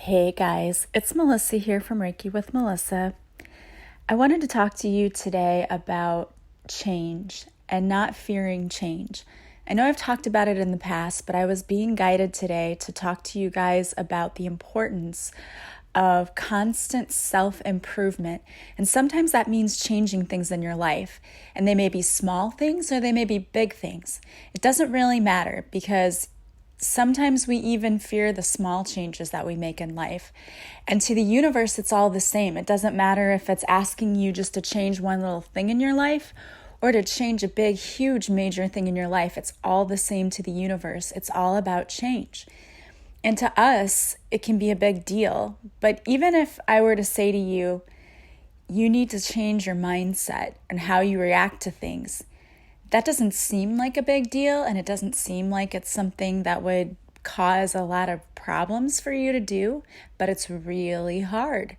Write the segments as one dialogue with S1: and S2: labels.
S1: Hey guys, it's Melissa here from Reiki with Melissa. I wanted to talk to you today about change and not fearing change. I know I've talked about it in the past, but I was being guided today to talk to you guys about the importance of constant self-improvement. And sometimes that means changing things in your life. And they may be small things or they may be big things. It doesn't really matter because sometimes we even fear the small changes that we make in life. And to the universe, it's all the same. It doesn't matter if it's asking you just to change one little thing in your life or to change a big, huge, major thing in your life. It's all the same to the universe. It's all about change. And to us, it can be a big deal. But even if I were to say to you, you need to change your mindset and how you react to things, that doesn't seem like a big deal, and it doesn't seem like it's something that would cause a lot of problems for you to do, but it's really hard.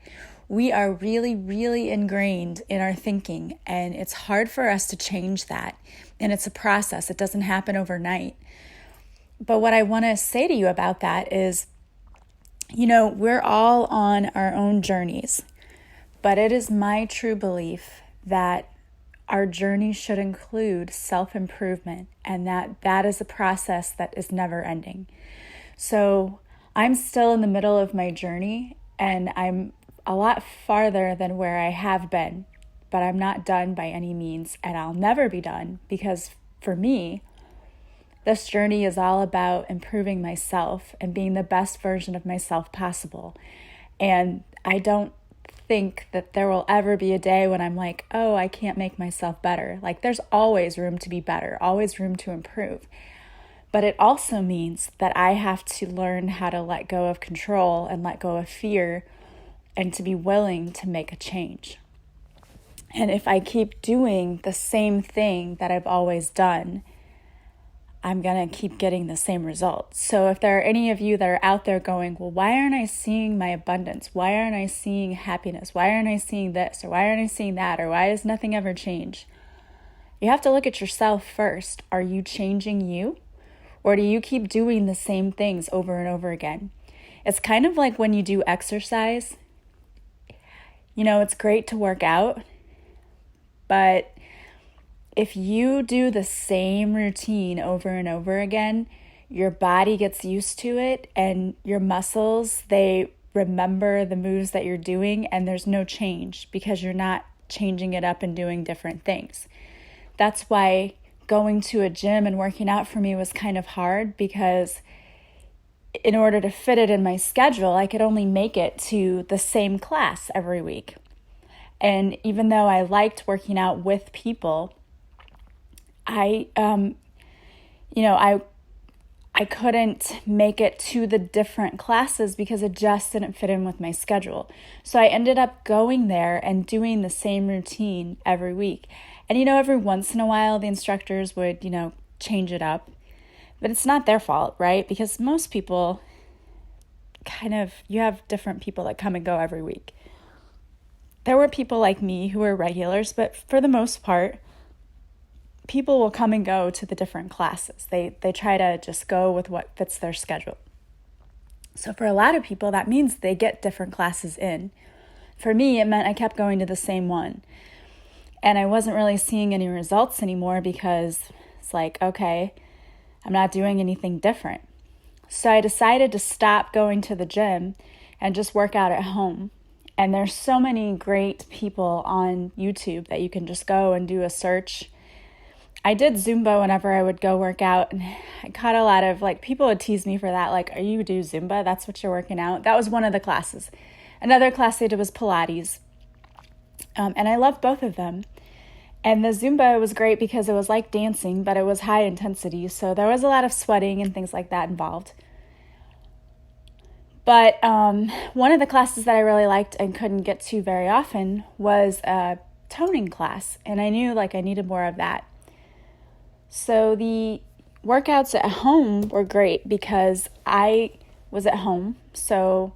S1: We are really, really ingrained in our thinking, and it's hard for us to change that. And it's a process. It doesn't happen overnight. But what I want to say to you about that is, we're all on our own journeys, but it is my true belief that our journey should include self-improvement, and that is a process that is never ending. So I'm still in the middle of my journey, and I'm a lot farther than where I have been, but I'm not done by any means, and I'll never be done, because for me, this journey is all about improving myself and being the best version of myself possible. And I don't think that there will ever be a day when I'm like, oh, I can't make myself better. Like, there's always room to be better, always room to improve. But it also means that I have to learn how to let go of control and let go of fear and to be willing to make a change. And if I keep doing the same thing that I've always done, I'm going to keep getting the same results. So if there are any of you that are out there going, well, why aren't I seeing my abundance? Why aren't I seeing happiness? Why aren't I seeing this? Or why aren't I seeing that? Or why does nothing ever change? You have to look at yourself first. Are you changing you? Or do you keep doing the same things over and over again? It's kind of like when you do exercise. It's great to work out, but if you do the same routine over and over again, your body gets used to it, and your muscles, they remember the moves that you're doing, and there's no change because you're not changing it up and doing different things. That's why going to a gym and working out for me was kind of hard, because in order to fit it in my schedule, I could only make it to the same class every week. And even though I liked working out with people, I couldn't make it to the different classes because it just didn't fit in with my schedule. So I ended up going there and doing the same routine every week. And, every once in a while, the instructors would, change it up. But it's not their fault, right? Because most people you have different people that come and go every week. There were people like me who were regulars, but for the most part, people will come and go to the different classes. They try to just go with what fits their schedule. So for a lot of people, that means they get different classes in. For me, it meant I kept going to the same one. And I wasn't really seeing any results anymore because it's like, okay, I'm not doing anything different. So I decided to stop going to the gym and just work out at home. And there's so many great people on YouTube that you can just go and do a search. I did Zumba whenever I would go work out, and I caught a lot of, people would tease me for that, are you do Zumba? That's what you're working out? That was one of the classes. Another class I did was Pilates, and I loved both of them. And the Zumba was great because it was like dancing, but it was high intensity, so there was a lot of sweating and things like that involved. But one of the classes that I really liked and couldn't get to very often was a toning class, and I knew I needed more of that. So the workouts at home were great because I was at home. So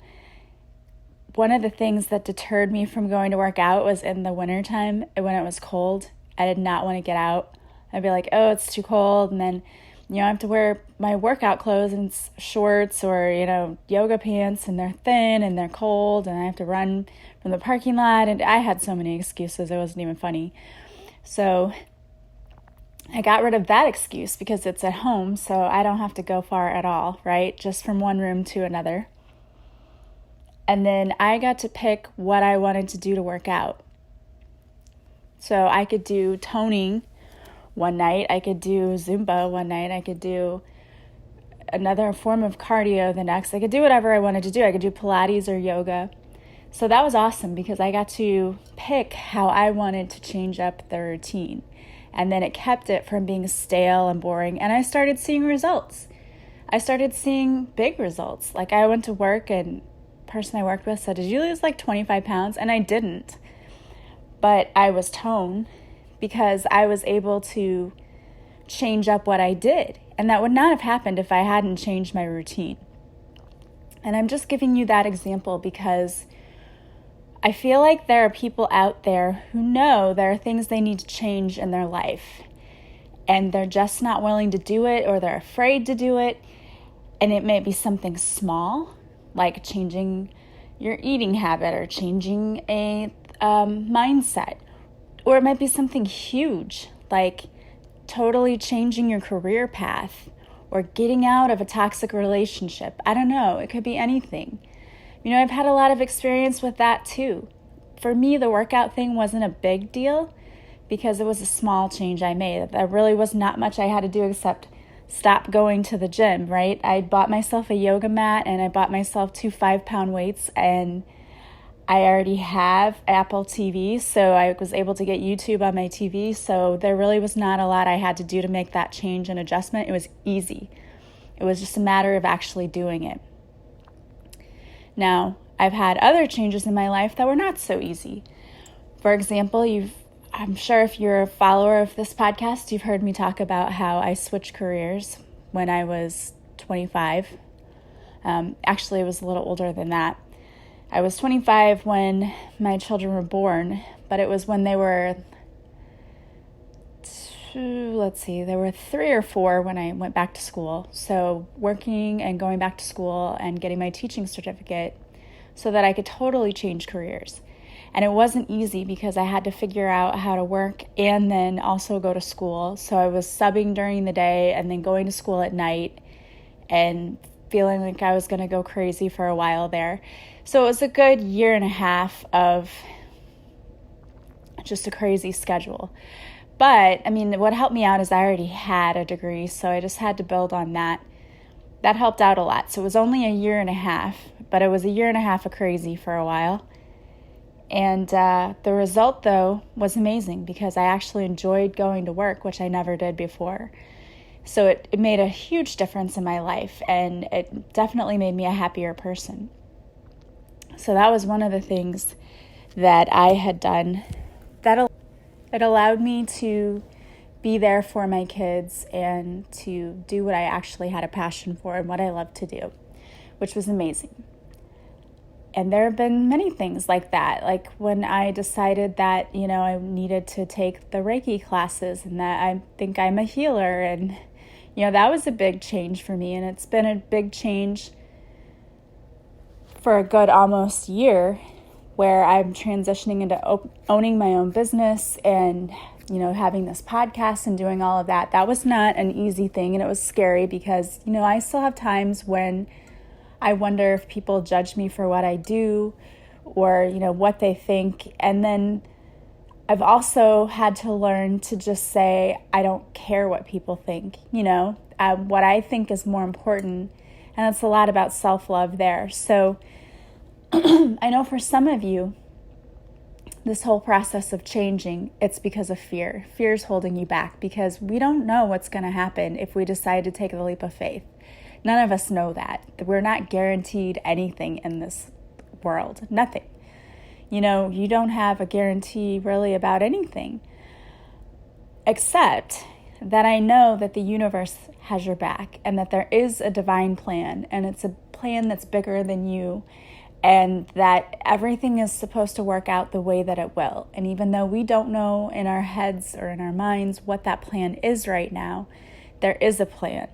S1: one of the things that deterred me from going to work out was in the wintertime when it was cold. I did not want to get out. I'd be like, oh, it's too cold. And then I have to wear my workout clothes and shorts or, yoga pants, and they're thin and they're cold, and I have to run from the parking lot. And I had so many excuses, it wasn't even funny. So I got rid of that excuse because it's at home, so I don't have to go far at all, right? Just from one room to another. And then I got to pick what I wanted to do to work out. So I could do toning one night, I could do Zumba one night, I could do another form of cardio the next. I could do whatever I wanted to do. I could do Pilates or yoga. So that was awesome because I got to pick how I wanted to change up the routine. And then it kept it from being stale and boring. And I started seeing results. I started seeing big results. Like I went to work and the person I worked with said, "Did you lose like 25 pounds?" And I didn't. But I was toned because I was able to change up what I did. And that would not have happened if I hadn't changed my routine. And I'm just giving you that example because I feel like there are people out there who know there are things they need to change in their life. And they're just not willing to do it, or they're afraid to do it. And it may be something small, like changing your eating habit or changing a mindset. Or it might be something huge, like totally changing your career path or getting out of a toxic relationship. I don't know. It could be anything. I've had a lot of experience with that too. For me, the workout thing wasn't a big deal because it was a small change I made. There really was not much I had to do except stop going to the gym, right? I bought myself a yoga mat and I bought myself 2 5-pound weights, and I already have Apple TV, so I was able to get YouTube on my TV. So there really was not a lot I had to do to make that change and adjustment. It was easy. It was just a matter of actually doing it. Now, I've had other changes in my life that were not so easy. For example, I'm sure if you're a follower of this podcast, you've heard me talk about how I switched careers when I was 25. Actually, it was a little older than that. I was 25 when my children were born, but it was when they were, they were 3 or 4 when I went back to school. So working and going back to school and getting my teaching certificate so that I could totally change careers. And it wasn't easy because I had to figure out how to work and then also go to school. So I was subbing during the day and then going to school at night and feeling like I was going to go crazy for a while there. So it was a good 1.5 years of just a crazy schedule. But, what helped me out is I already had a degree, so I just had to build on that. That helped out a lot. So it was only 1.5 years, but it was 1.5 years of crazy for a while. And the result, though, was amazing because I actually enjoyed going to work, which I never did before. So it made a huge difference in my life, and it definitely made me a happier person. So that was one of the things that I had done that it allowed me to be there for my kids and to do what I actually had a passion for and what I love to do, which was amazing. And there have been many things like that, like when I decided that, I needed to take the Reiki classes and that I think I'm a healer. And, that was a big change for me. And it's been a big change for a good almost year where I'm transitioning into owning my own business and, having this podcast and doing all of that. That was not an easy thing, and it was scary because, I still have times when I wonder if people judge me for what I do or, what they think. And then I've also had to learn to just say, I don't care what people think, what I think is more important. And it's a lot about self-love there. So I know for some of you, this whole process of changing, it's because of fear. Fear is holding you back because we don't know what's going to happen if we decide to take the leap of faith. None of us know that. We're not guaranteed anything in this world. Nothing. You don't have a guarantee really about anything. Except that I know that the universe has your back and that there is a divine plan, and it's a plan that's bigger than you, and that everything is supposed to work out the way that it will. And even though we don't know in our heads or in our minds what that plan is right now, There is a plan.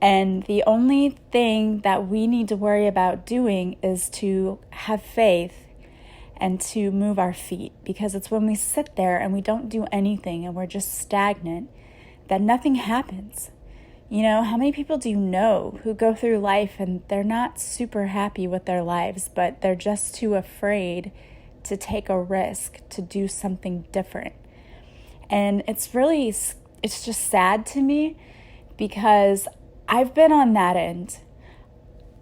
S1: And the only thing that we need to worry about doing is to have faith and to move our feet, because it's when we sit there and we don't do anything and we're just stagnant that nothing happens. How many people do you know who go through life and they're not super happy with their lives, but they're just too afraid to take a risk, to do something different? And it's just sad to me, because I've been on that end.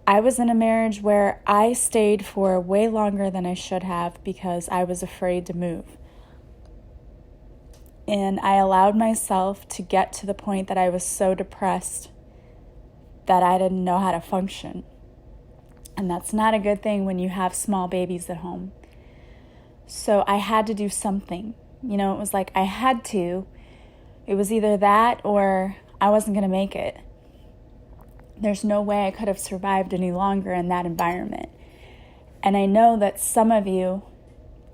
S1: I was in a marriage where I stayed for way longer than I should have because I was afraid to move. And I allowed myself to get to the point that I was so depressed that I didn't know how to function. And that's not a good thing when you have small babies at home. So I had to do something. It was like I had to. It was either that or I wasn't going to make it. There's no way I could have survived any longer in that environment. And I know that some of you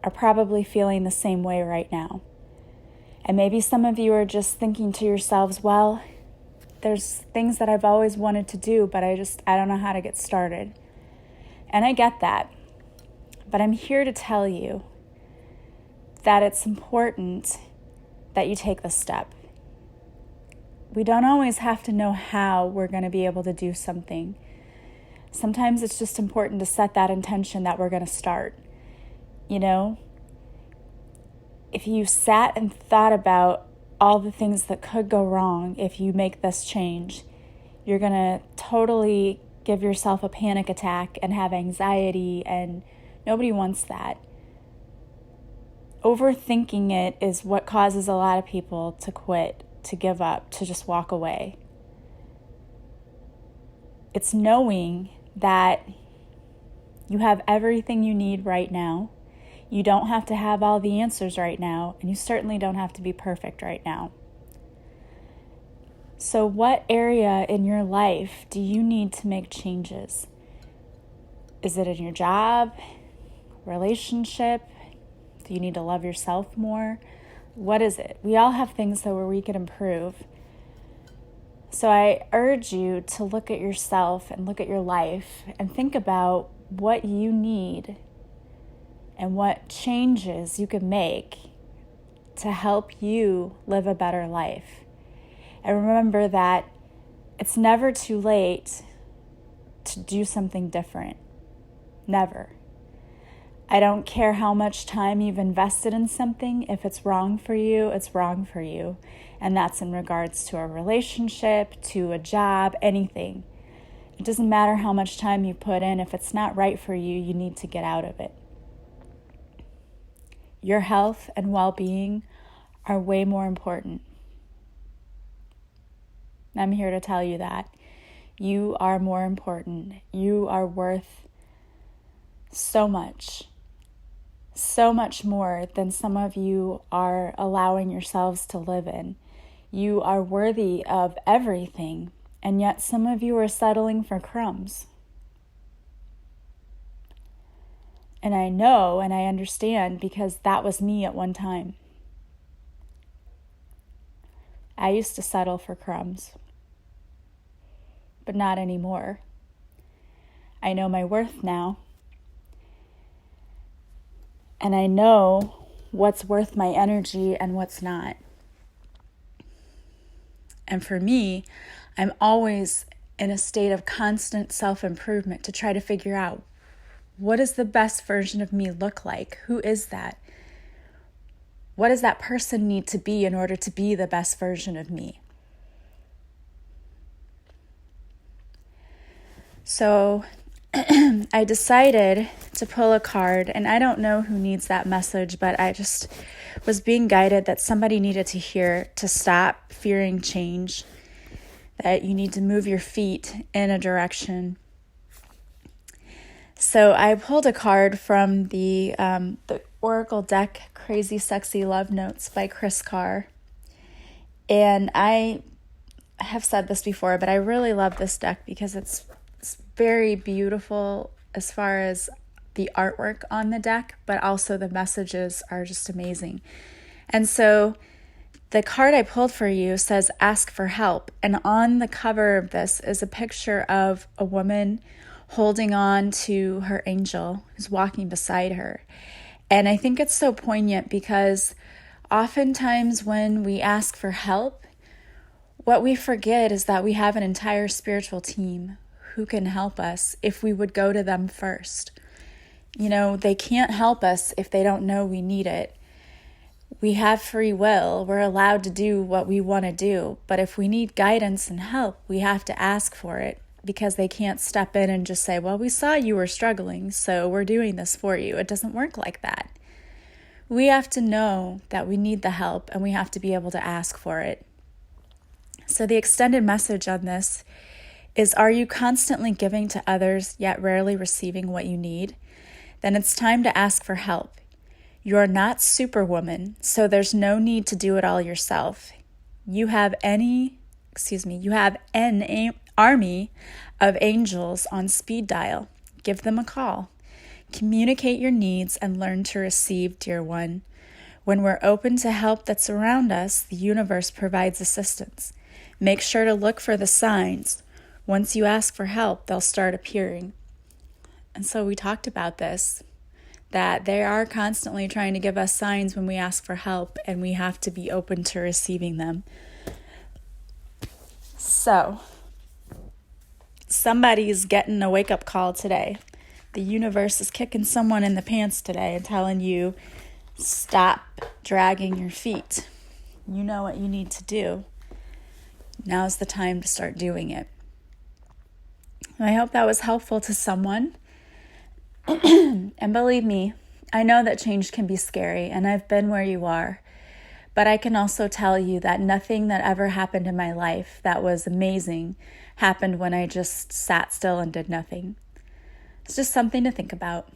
S1: are probably feeling the same way right now. And maybe some of you are just thinking to yourselves, well, there's things that I've always wanted to do, but I don't know how to get started. And I get that. But I'm here to tell you that it's important that you take the step. We don't always have to know how we're going to be able to do something. Sometimes it's just important to set that intention that we're going to start. If you sat and thought about all the things that could go wrong if you make this change, you're going to totally give yourself a panic attack and have anxiety, and nobody wants that. Overthinking it is what causes a lot of people to quit, to give up, to just walk away. It's knowing that you have everything you need right now. You don't have to have all the answers right now, and you certainly don't have to be perfect right now. So what area in your life do you need to make changes? Is it in your job, relationship? Do you need to love yourself more? What is it? We all have things where we can improve. So I urge you to look at yourself and look at your life and think about what you need and what changes you can make to help you live a better life. And remember that it's never too late to do something different. Never. I don't care how much time you've invested in something. If it's wrong for you, it's wrong for you. And that's in regards to a relationship, to a job, anything. It doesn't matter how much time you put in. If it's not right for you, you need to get out of it. Your health and well-being are way more important. I'm here to tell you that. You are more important. You are worth so much more than some of you are allowing yourselves to live in. You are worthy of everything, and yet some of you are settling for crumbs. And I know and I understand, because that was me at one time. I used to settle for crumbs, but not anymore. I know my worth now. And I know what's worth my energy and what's not. And for me, I'm always in a state of constant self-improvement to try to figure out, what does the best version of me look like? Who is that? What does that person need to be in order to be the best version of me? So I decided to pull a card, and I don't know who needs that message, but I just was being guided that somebody needed to hear to stop fearing change, that you need to move your feet in a direction. So I pulled a card from the Oracle deck, Crazy Sexy Love Notes by Chris Carr. And I have said this before, but I really love this deck because it's very beautiful as far as the artwork on the deck, but also the messages are just amazing. And so The card I pulled for you says ask for help. And on the cover of this is a picture of a woman holding on to her angel who's walking beside her. And I think it's so poignant because oftentimes when we ask for help, what we forget is that we have an entire spiritual team who can help us if we would go to them first. They can't help us if they don't know we need it. We have free will. We're allowed to do what we want to do. But if we need guidance and help, we have to ask for it, because they can't step in and just say, well, we saw you were struggling, so we're doing this for you. It doesn't work like that. We have to know that we need the help, and we have to be able to ask for it. So the extended message on this is, are you constantly giving to others yet rarely receiving what you need? Then it's time to ask for help. You're not Superwoman, so there's no need to do it all yourself. You have an army of angels on speed dial. Give them a call. Communicate your needs and learn to receive, dear one. When we're open to help that's around us, the universe provides assistance. Make sure to look for the signs. Once you ask for help, they'll start appearing. And so we talked about this, that they are constantly trying to give us signs when we ask for help, and we have to be open to receiving them. So, somebody's getting a wake-up call today. The universe is kicking someone in the pants today and telling you, stop dragging your feet. You know what you need to do. Now's the time to start doing it. I hope that was helpful to someone. And believe me, I know that change can be scary, and I've been where you are. But I can also tell you that nothing that ever happened in my life that was amazing happened when I just sat still and did nothing. It's just something to think about.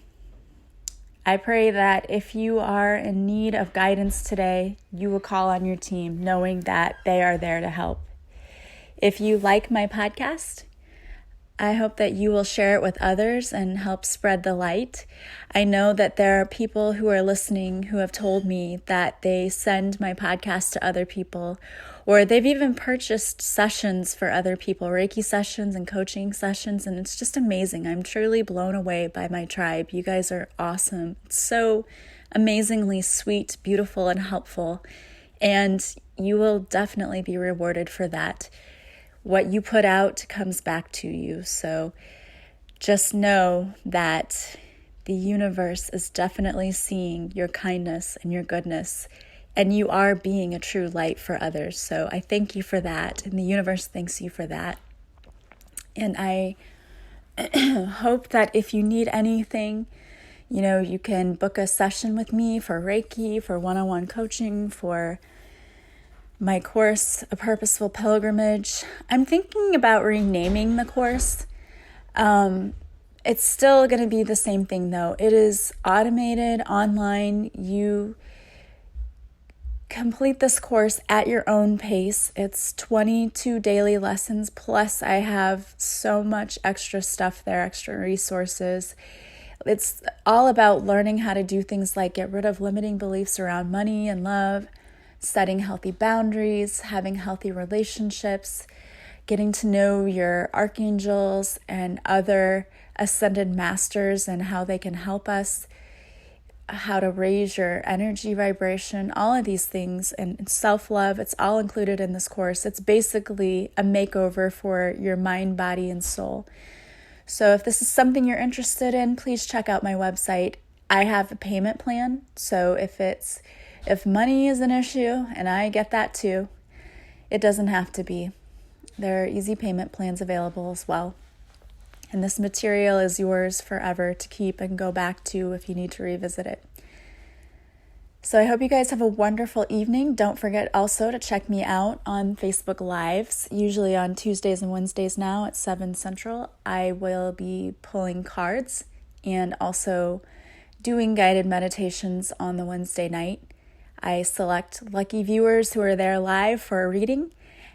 S1: I pray that if you are in need of guidance today, you will call on your team knowing that they are there to help. If you like my podcast, I hope that you will share it with others and help spread the light. I know that there are people who are listening who have told me that they send my podcast to other people, or they've even purchased sessions for other people, Reiki sessions and coaching sessions, and it's just amazing. I'm truly blown away by my tribe. You guys are awesome. It's so amazingly sweet, beautiful, and helpful, and you will definitely be rewarded for that. What you put out comes back to you. So just know that the universe is definitely seeing your kindness and your goodness, and you are being a true light for others. So I thank you for that, and the universe thanks you for that. And I hope that if you need anything, you can book a session with me for Reiki, for one-on-one coaching, for my course, A Purposeful Pilgrimage. I'm thinking about renaming the course. It's still going to be the same thing, though. It is automated, online. You complete this course at your own pace. It's 22 daily lessons, plus I have so much extra stuff there, extra resources. It's all about learning how to do things like get rid of limiting beliefs around money and love, setting healthy boundaries, having healthy relationships, getting to know your archangels and other ascended masters and how they can help us, how to raise your energy vibration, all of these things, and self-love. It's all included in this course. It's basically a makeover for your mind, body, and soul. So if this is something you're interested in, please check out my website. I have a payment plan, so if money is an issue, and I get that too, it doesn't have to be. There are easy payment plans available as well. And this material is yours forever to keep and go back to if you need to revisit it. So I hope you guys have a wonderful evening. Don't forget also to check me out on Facebook Lives, usually on Tuesdays and Wednesdays now at 7 Central. I will be pulling cards and also doing guided meditations on the Wednesday night. I select lucky viewers who are there live for a reading.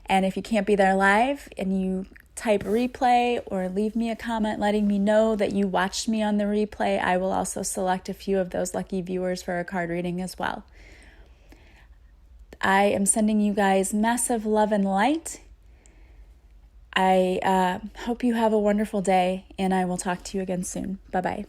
S1: And if you can't be there live and you type replay or leave me a comment letting me know that you watched me on the replay, I will also select a few of those lucky viewers for a card reading as well. I am sending you guys massive love and light. I hope you have a wonderful day, and I will talk to you again soon. Bye-bye.